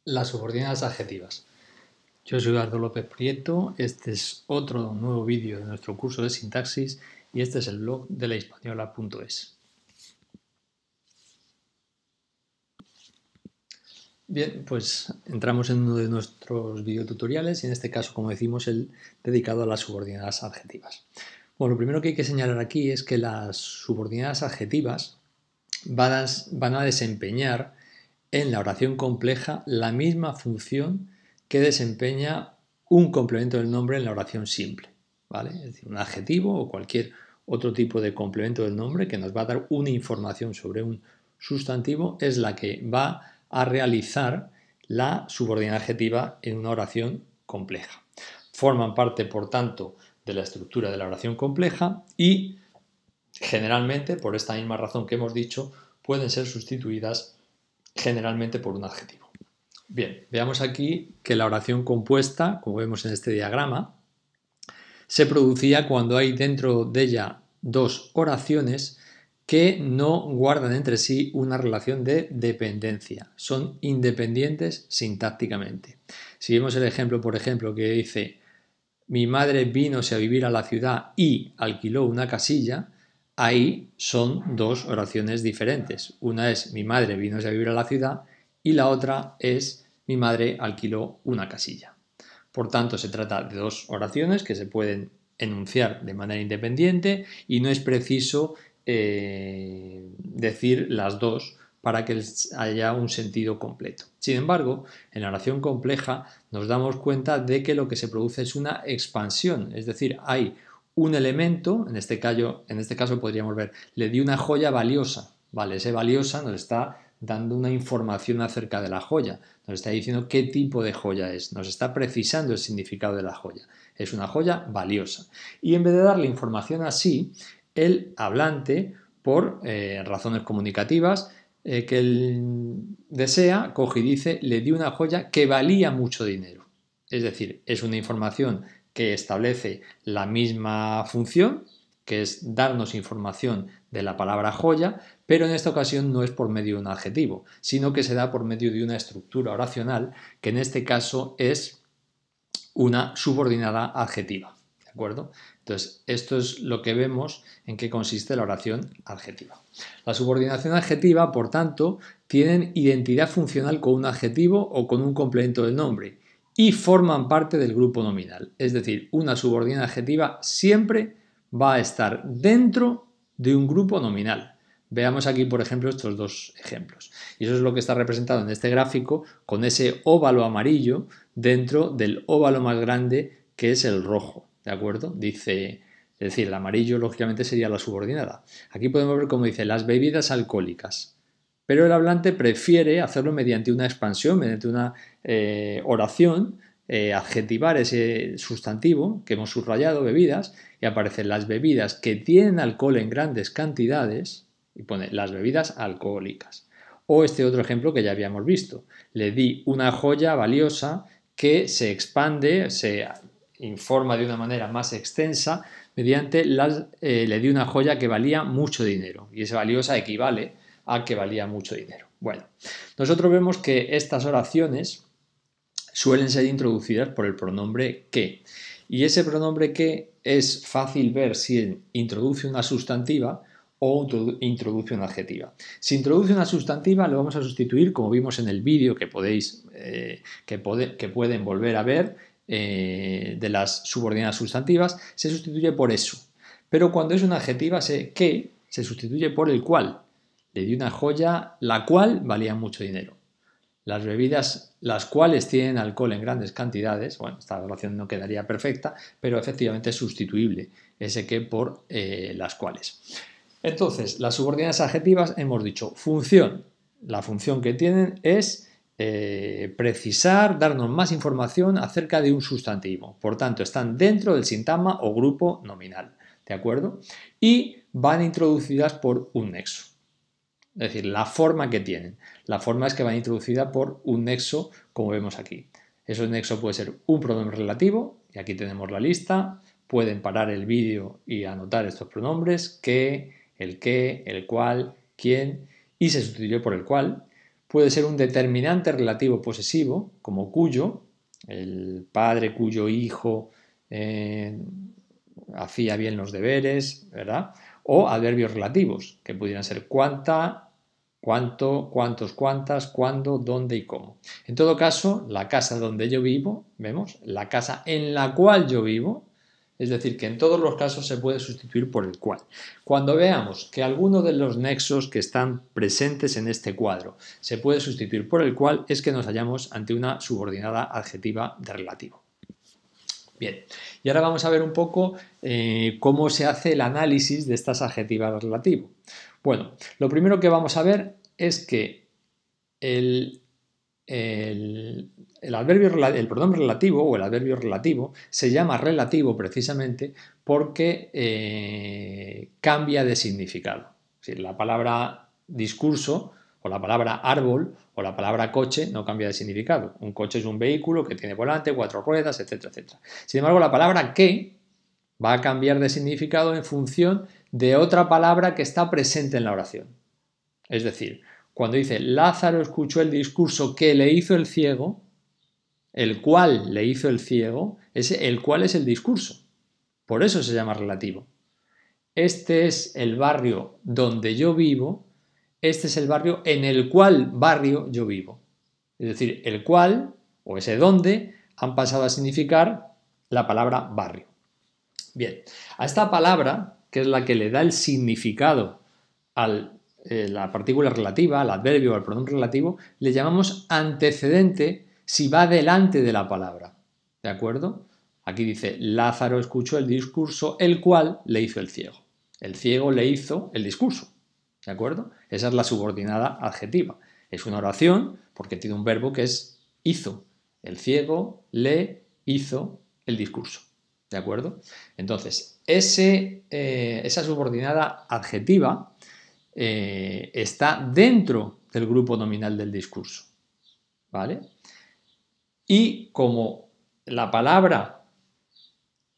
Las subordinadas adjetivas. Yo soy Eduardo López Prieto, este es otro nuevo vídeo de nuestro curso de sintaxis y este es el blog de lahispaniola.es. Bien, pues entramos en uno de nuestros videotutoriales y en este caso, como decimos, el dedicado a las subordinadas adjetivas. Bueno, lo primero que hay que señalar aquí es que las subordinadas adjetivas van a desempeñar en la oración compleja la misma función que desempeña un complemento del nombre en la oración simple, ¿vale? Es decir, un adjetivo o cualquier otro tipo de complemento del nombre que nos va a dar una información sobre un sustantivo es la que va a realizar la subordinada adjetiva en una oración compleja. Forman parte, por tanto, de la estructura de la oración compleja y generalmente, por esta misma razón que hemos dicho, pueden ser sustituidas generalmente por un adjetivo. Bien, veamos aquí que la oración compuesta, como vemos en este diagrama, se producía cuando hay dentro de ella dos oraciones que no guardan entre sí una relación de dependencia, son independientes sintácticamente. Si vemos el ejemplo, por ejemplo, que dice mi madre vínose a vivir a la ciudad y alquiló una casilla, ahí son dos oraciones diferentes. Una es mi madre vínose a vivir a la ciudad y la otra es mi madre alquiló una casilla. Por tanto, se trata de dos oraciones que se pueden enunciar de manera independiente y no es preciso decir las dos para que haya un sentido completo. Sin embargo, en la oración compleja nos damos cuenta de que lo que se produce es una expansión, es decir, hay un elemento, en este caso podríamos ver, le di una joya valiosa, ¿vale? Ese valiosa nos está dando una información acerca de la joya, nos está diciendo qué tipo de joya es, nos está precisando el significado de la joya, es una joya valiosa. Y en vez de darle información así, el hablante, por razones comunicativas, que él desea, coge y dice, le di una joya que valía mucho dinero. Es decir, es una información que establece la misma función, que es darnos información de la palabra joya, pero en esta ocasión no es por medio de un adjetivo, sino que se da por medio de una estructura oracional, que en este caso es una subordinada adjetiva. ¿De acuerdo? Entonces, esto es lo que vemos en qué consiste la oración adjetiva. La subordinación adjetiva, por tanto, tienen identidad funcional con un adjetivo o con un complemento del nombre y forman parte del grupo nominal. Es decir, una subordinada adjetiva siempre va a estar dentro de un grupo nominal. Veamos aquí, por ejemplo, estos dos ejemplos. Y eso es lo que está representado en este gráfico con ese óvalo amarillo dentro del óvalo más grande que es el rojo. ¿De acuerdo? Dice, es decir, el amarillo lógicamente sería la subordinada. Aquí podemos ver cómo dice las bebidas alcohólicas. Pero el hablante prefiere hacerlo mediante una expansión, mediante una oración, adjetivar ese sustantivo que hemos subrayado, bebidas, y aparecen las bebidas que tienen alcohol en grandes cantidades, y pone las bebidas alcohólicas. O este otro ejemplo que ya habíamos visto. Le di una joya valiosa que se expande, se informa de una manera más extensa mediante le di una joya que valía mucho dinero y esa valiosa equivale a que valía mucho dinero. Bueno, nosotros vemos que estas oraciones suelen ser introducidas por el pronombre que y ese pronombre que es fácil ver si introduce una sustantiva o introduce una adjetiva. Si introduce una sustantiva lo vamos a sustituir, como vimos en el vídeo que pueden volver a ver de las subordinadas sustantivas, se sustituye por eso. Pero cuando es una adjetiva, que se sustituye por el cual. Le di una joya la cual valía mucho dinero. Las bebidas las cuales tienen alcohol en grandes cantidades, bueno, esta relación no quedaría perfecta, pero efectivamente es sustituible ese que por las cuales. Entonces, las subordinadas adjetivas hemos dicho función. La función que tienen es precisar, darnos más información acerca de un sustantivo. Por tanto, están dentro del sintagma o grupo nominal. ¿De acuerdo? Y van introducidas por un nexo. Es decir, la forma que tienen. La forma es que van introducida por un nexo, como vemos aquí. Ese nexo puede ser un pronombre relativo, y aquí tenemos la lista. Pueden parar el vídeo y anotar estos pronombres, el cual, quién, y se sustituye por el cual. puede ser un determinante relativo posesivo, como cuyo, el padre cuyo hijo hacía bien los deberes, ¿verdad? O adverbios relativos, que pudieran ser cuánta, cuánto, cuántos, cuántas, cuándo, dónde y cómo. En todo caso, la casa donde yo vivo, vemos, la casa en la cual yo vivo, es decir, que en todos los casos se puede sustituir por el cual. Cuando veamos que alguno de los nexos que están presentes en este cuadro se puede sustituir por el cual, es que nos hallamos ante una subordinada adjetiva de relativo. Bien, y ahora vamos a ver un poco cómo se hace el análisis de estas adjetivas de relativo. Bueno, lo primero que vamos a ver es que el pronombre relativo o el adverbio relativo se llama relativo precisamente porque cambia de significado. Es decir, la palabra discurso o la palabra árbol o la palabra coche no cambia de significado. Un coche es un vehículo que tiene volante, 4 ruedas, etcétera, etcétera. Sin embargo, la palabra que va a cambiar de significado en función de otra palabra que está presente en la oración. Es decir, cuando dice Lázaro escuchó el discurso que le hizo el ciego, el cual le hizo el ciego, el cual es el discurso. Por eso se llama relativo. Este es el barrio donde yo vivo, este es el barrio en el cual barrio yo vivo. Es decir, el cual o ese donde han pasado a significar la palabra barrio. Bien, a esta palabra, que es la que le da el significado a la partícula relativa, al adverbio o al pronombre relativo, le llamamos antecedente si va delante de la palabra. ¿De acuerdo? Aquí dice, Lázaro escuchó el discurso, el cual le hizo el ciego. El ciego le hizo el discurso. ¿De acuerdo? Esa es la subordinada adjetiva. Es una oración porque tiene un verbo que es hizo. El ciego le hizo el discurso. ¿De acuerdo? Entonces, esa subordinada adjetiva está dentro del grupo nominal del discurso. ¿Vale? Y como la palabra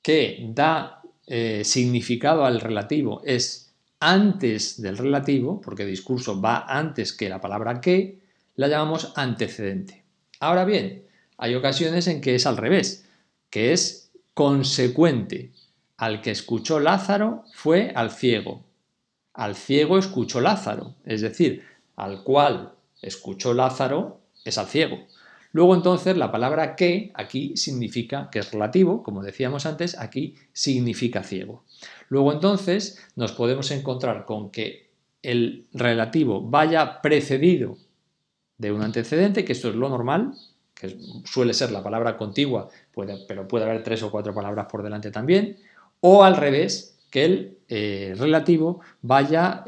que da significado al relativo es antes del relativo, porque discurso va antes que la palabra que, la llamamos antecedente. Ahora bien, hay ocasiones en que es al revés, que es consecuente. Al que escuchó Lázaro fue al ciego. Al ciego escuchó Lázaro, es decir, al cual escuchó Lázaro es al ciego. Luego entonces la palabra que aquí significa que es relativo, como decíamos antes, aquí significa ciego. Luego entonces nos podemos encontrar con que el relativo vaya precedido de un antecedente, que esto es lo normal, que suele ser la palabra contigua, pero puede haber 3 o 4 palabras por delante también, o al revés, que el relativo vaya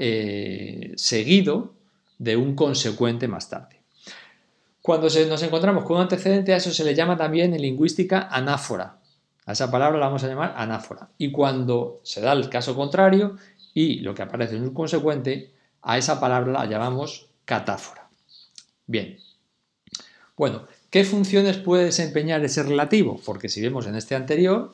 seguido de un consecuente más tarde. Cuando nos encontramos con un antecedente, a eso se le llama también en lingüística anáfora. A esa palabra la vamos a llamar anáfora. Y cuando se da el caso contrario y lo que aparece en un consecuente, a esa palabra la llamamos catáfora. Bien. Bueno, ¿qué funciones puede desempeñar ese relativo? Porque si vemos en este anterior,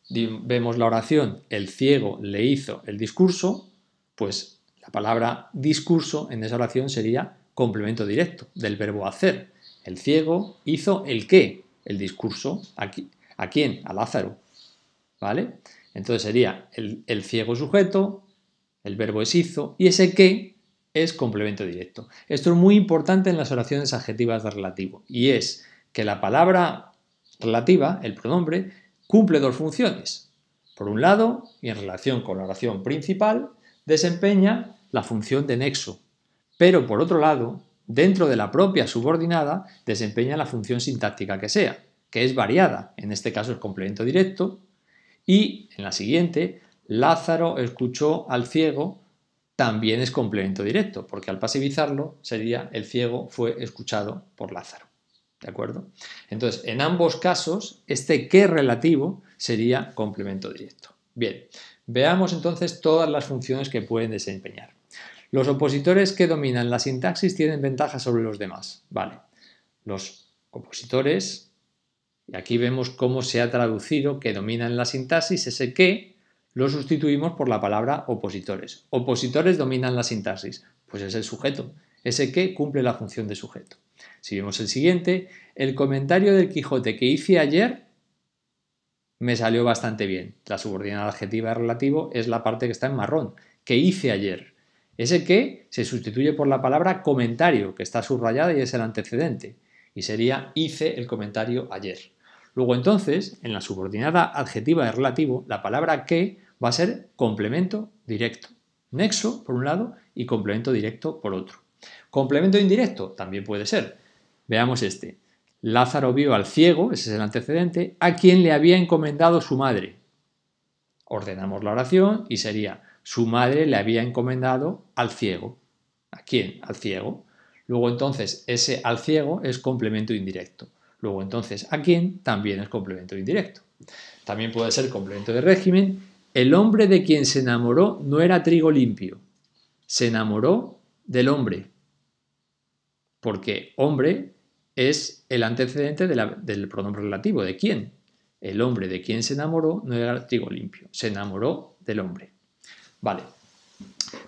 vemos la oración el ciego le hizo el discurso, pues la palabra discurso en esa oración sería complemento directo del verbo hacer. El ciego hizo el qué, el discurso. ¿A quién? A Lázaro. ¿Vale? Entonces sería el ciego sujeto, el verbo es hizo y ese qué es complemento directo. Esto es muy importante en las oraciones adjetivas de relativo y es que la palabra relativa, el pronombre, cumple 2 funciones. Por un lado, y en relación con la oración principal, desempeña la función de nexo, pero por otro lado, dentro de la propia subordinada, desempeña la función sintáctica que sea, que es variada, en este caso es complemento directo, y en la siguiente, Lázaro escuchó al ciego, también es complemento directo, porque al pasivizarlo sería el ciego fue escuchado por Lázaro. ¿De acuerdo? Entonces, en ambos casos, este que relativo sería complemento directo. Bien, veamos entonces todas las funciones que pueden desempeñar. Los opositores que dominan la sintaxis tienen ventaja sobre los demás. Vale, los opositores, y aquí vemos cómo se ha traducido que dominan la sintaxis, ese que lo sustituimos por la palabra opositores. Opositores dominan la sintaxis, pues es el sujeto. Ese que cumple la función de sujeto. Si vemos el siguiente, el comentario del Quijote que hice ayer me salió bastante bien. La subordinada adjetiva de relativo es la parte que está en marrón, que hice ayer. Ese que se sustituye por la palabra comentario, que está subrayada y es el antecedente, y sería hice el comentario ayer. Luego entonces, en la subordinada adjetiva de relativo, la palabra que va a ser complemento directo. Nexo, por un lado, y complemento directo por otro. Complemento indirecto también puede ser. Veamos este. Lázaro vio al ciego, ese es el antecedente, a quien le había encomendado su madre. Ordenamos la oración y sería su madre le había encomendado al ciego. ¿A quién? Al ciego. Luego entonces ese al ciego es complemento indirecto. Luego entonces a quién también es complemento indirecto. También puede ser complemento de régimen. El hombre de quien se enamoró no era trigo limpio. Se enamoró del hombre. Porque hombre es el antecedente del pronombre relativo. ¿De quién? El hombre de quien se enamoró no era trigo limpio. Se enamoró del hombre. Vale.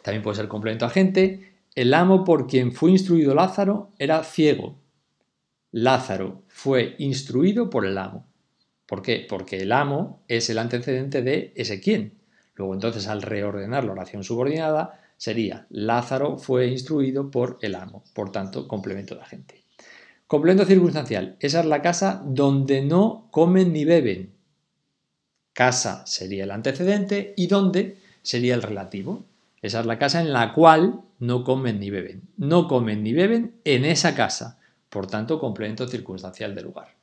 También puede ser complemento agente. El amo por quien fue instruido Lázaro era ciego. Lázaro fue instruido por el amo. ¿Por qué? Porque el amo es el antecedente de ese quién. Luego entonces al reordenar la oración subordinada sería Lázaro fue instruido por el amo. Por tanto, complemento de agente. Complemento circunstancial. Esa es la casa donde no comen ni beben. Casa sería el antecedente y donde sería el relativo. Esa es la casa en la cual no comen ni beben. No comen ni beben en esa casa. Por tanto, complemento circunstancial del lugar.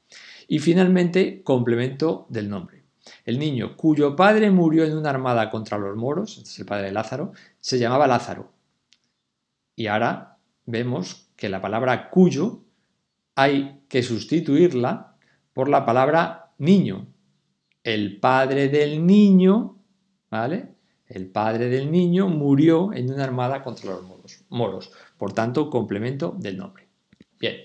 Y finalmente, complemento del nombre. El niño cuyo padre murió en una armada contra los moros, este es el padre de Lázaro, se llamaba Lázaro. Y ahora vemos que la palabra cuyo hay que sustituirla por la palabra niño. El padre del niño, ¿vale? El padre del niño murió en una armada contra los moros. Por tanto, complemento del nombre. Bien.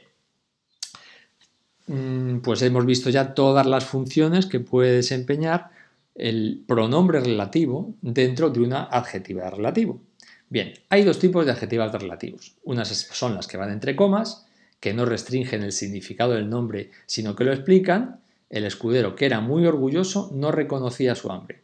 Pues hemos visto ya todas las funciones que puede desempeñar el pronombre relativo dentro de una adjetiva de relativo. Bien, hay dos tipos de adjetivas de relativos. Unas son las que van entre comas, que no restringen el significado del nombre, sino que lo explican. El escudero, que era muy orgulloso, no reconocía su hambre.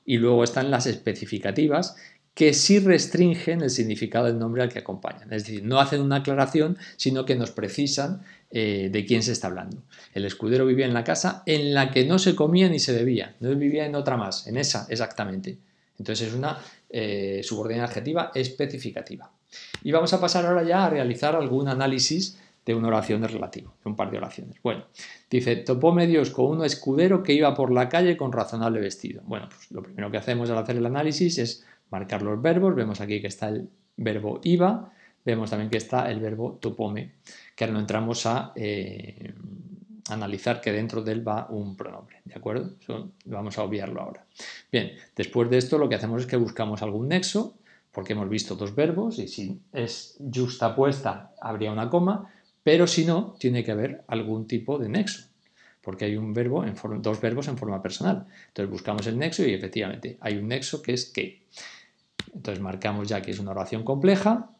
Y luego están las especificativas, que sí restringen el significado del nombre al que acompañan. Es decir, no hacen una aclaración, sino que nos precisan de quién se está hablando. El escudero vivía en la casa en la que no se comía ni se bebía. No vivía en otra más, en esa exactamente. Entonces es una subordinada adjetiva especificativa. Y vamos a pasar ahora ya a realizar algún análisis de una oración de relativo, de un par de oraciones. Bueno, dice, topóme Dios con un escudero que iba por la calle con razonable vestido. Bueno, pues lo primero que hacemos al hacer el análisis es marcar los verbos. Vemos aquí que está el verbo iba, vemos también que está el verbo topóme, que ahora no entramos a analizar que dentro de él va un pronombre, ¿de acuerdo? Eso vamos a obviarlo ahora. Bien, después de esto lo que hacemos es que buscamos algún nexo, porque hemos visto dos verbos y si es justapuesta habría una coma, pero si no, tiene que haber algún tipo de nexo, porque hay un verbo dos verbos en forma personal. Entonces buscamos el nexo y efectivamente hay un nexo que es que. Entonces marcamos ya que es una oración compleja,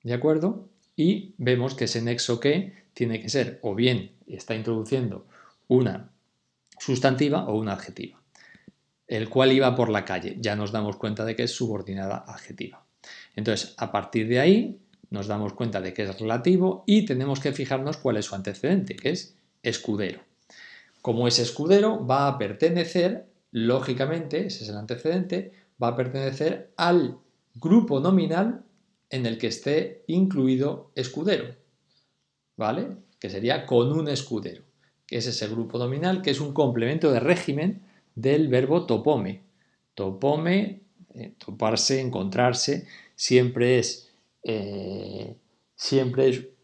¿de acuerdo? Y vemos que ese nexo que tiene que ser o bien está introduciendo una sustantiva o una adjetiva. El cual iba por la calle, ya nos damos cuenta de que es subordinada adjetiva. Entonces, a partir de ahí nos damos cuenta de que es relativo y tenemos que fijarnos cuál es su antecedente, que es escudero. Como es escudero, va a pertenecer, lógicamente, ese es el antecedente, va a pertenecer al grupo nominal en el que esté incluido escudero, ¿vale? Que sería con un escudero, que es ese grupo nominal que es un complemento de régimen del verbo topome. Topome, toparse, encontrarse, siempre es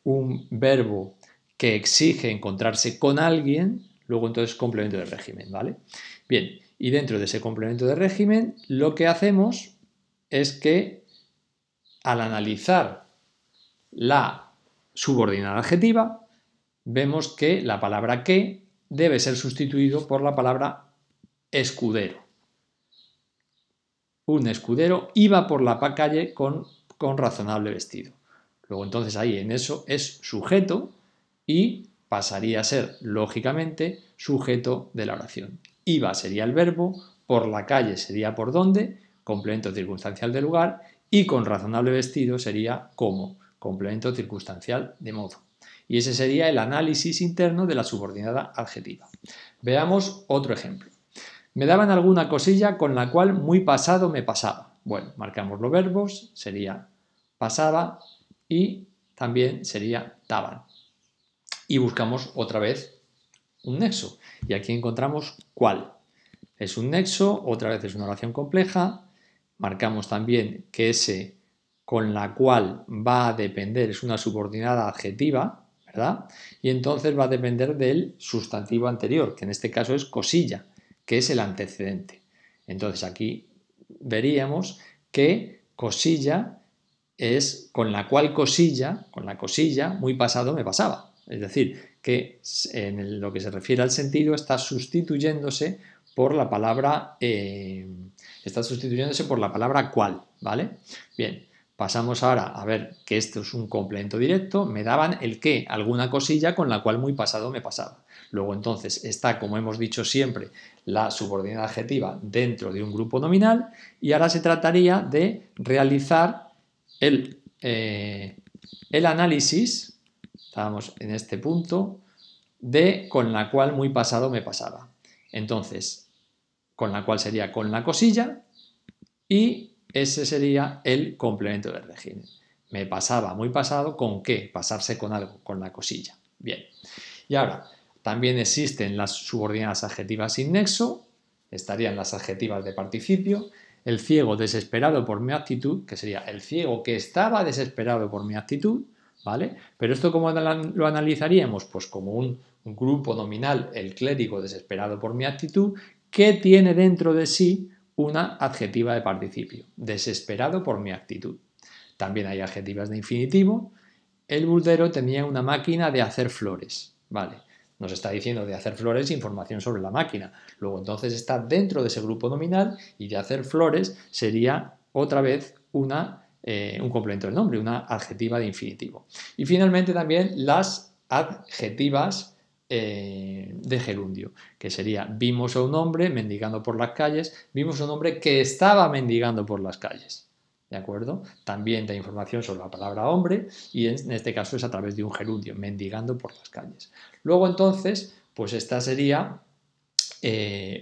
un verbo que exige encontrarse con alguien, luego entonces complemento de régimen, ¿vale? Bien, y dentro de ese complemento de régimen lo que hacemos es que al analizar la subordinada adjetiva vemos que la palabra que debe ser sustituido por la palabra escudero. Un escudero iba por la calle con razonable vestido. Luego entonces ahí en eso es sujeto y pasaría a ser, lógicamente, sujeto de la oración. Iba sería el verbo, por la calle sería por dónde, complemento circunstancial de lugar, y con razonable vestido sería cómo, complemento circunstancial de modo. Y ese sería el análisis interno de la subordinada adjetiva. Veamos otro ejemplo. Me daban alguna cosilla con la cual muy pasado me pasaba. Bueno, marcamos los verbos, sería pasaba y también sería daban. Y buscamos otra vez un nexo. Y aquí encontramos cuál. Es un nexo, otra vez es una oración compleja. Marcamos también que ese con la cual va a depender es una subordinada adjetiva, ¿verdad? Y entonces va a depender del sustantivo anterior, que en este caso es cosilla, que es el antecedente. Entonces aquí veríamos que cosilla es con la cosilla, muy pasado me pasaba. Es decir, que en lo que se refiere al sentido está sustituyéndose por la palabra cual, ¿vale? Bien, pasamos ahora a ver que esto es un complemento directo. Me daban el qué, alguna cosilla con la cual muy pasado me pasaba. Luego entonces está, como hemos dicho siempre, la subordinada adjetiva dentro de un grupo nominal y ahora se trataría de realizar el análisis, estábamos en este punto, de con la cual muy pasado me pasaba. Entonces, con la cual sería con la cosilla y ese sería el complemento del régimen. Me pasaba muy pasado con qué, pasarse con algo, con la cosilla. Bien. Y ahora, también existen las subordinadas adjetivas sin nexo, estarían las adjetivas de participio, el ciego desesperado por mi actitud, que sería el ciego que estaba desesperado por mi actitud, ¿vale? Pero esto ¿cómo lo analizaríamos? Pues como un grupo nominal, el clérigo desesperado por mi actitud, que tiene dentro de sí una adjetiva de participio, desesperado por mi actitud. También hay adjetivas de infinitivo. El buldero tenía una máquina de hacer flores, ¿vale? Nos está diciendo de hacer flores información sobre la máquina. Luego entonces está dentro de ese grupo nominal y de hacer flores sería otra vez un complemento del nombre, una adjetiva de infinitivo. Y finalmente también las adjetivas de gerundio, que sería vimos a un hombre mendigando por las calles, vimos a un hombre que estaba mendigando por las calles. ¿De acuerdo? También da información sobre la palabra hombre y en este caso es a través de un gerundio, mendigando por las calles. Luego entonces, pues esta sería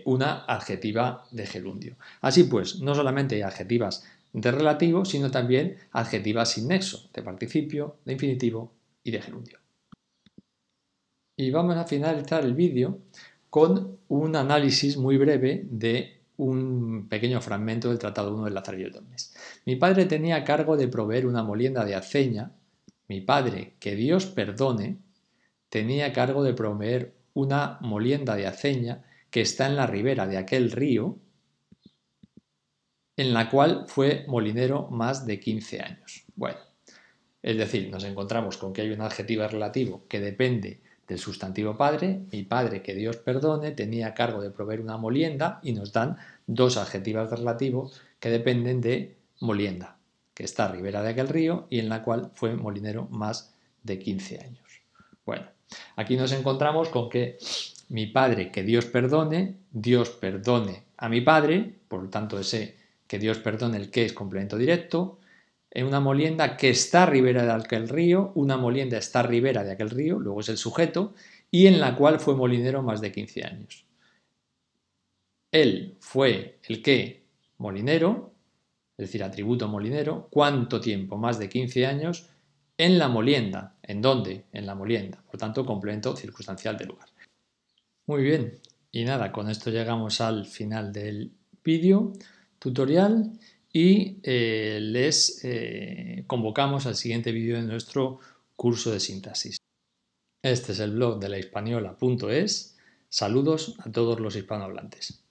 una adjetiva de gerundio. Así pues, no solamente hay adjetivas de relativo, sino también adjetivas sin nexo, de participio, de infinitivo y de gerundio. Y vamos a finalizar el vídeo con un análisis muy breve de un pequeño fragmento del Tratado 1 de Lazarillo Tormes. Mi padre tenía a cargo de proveer una molienda de aceña. Mi padre, que Dios perdone, tenía a cargo de proveer una molienda de aceña que está en la ribera de aquel río, en la cual fue molinero más de 15 años. Bueno, es decir, nos encontramos con que hay un adjetivo relativo que depende del sustantivo padre. Mi padre, que Dios perdone, tenía a cargo de proveer una molienda y nos dan dos adjetivos relativos que dependen de molienda, que está a ribera de aquel río y en la cual fue molinero más de 15 años. Bueno, aquí nos encontramos con que mi padre, que Dios perdone a mi padre, por lo tanto ese que Dios perdone el que es complemento directo, en una molienda que está a ribera de aquel río, una molienda está a ribera de aquel río, luego es el sujeto, y en la cual fue molinero más de 15 años. Él fue el que molinero, es decir, atributo molinero, ¿cuánto tiempo? Más de 15 años en la molienda. ¿En dónde? En la molienda. Por tanto, complemento circunstancial de lugar. Muy bien, y nada, con esto llegamos al final del vídeo tutorial y les convocamos al siguiente vídeo de nuestro curso de sintaxis. Este es el blog de lahispaniola.es. Saludos a todos los hispanohablantes.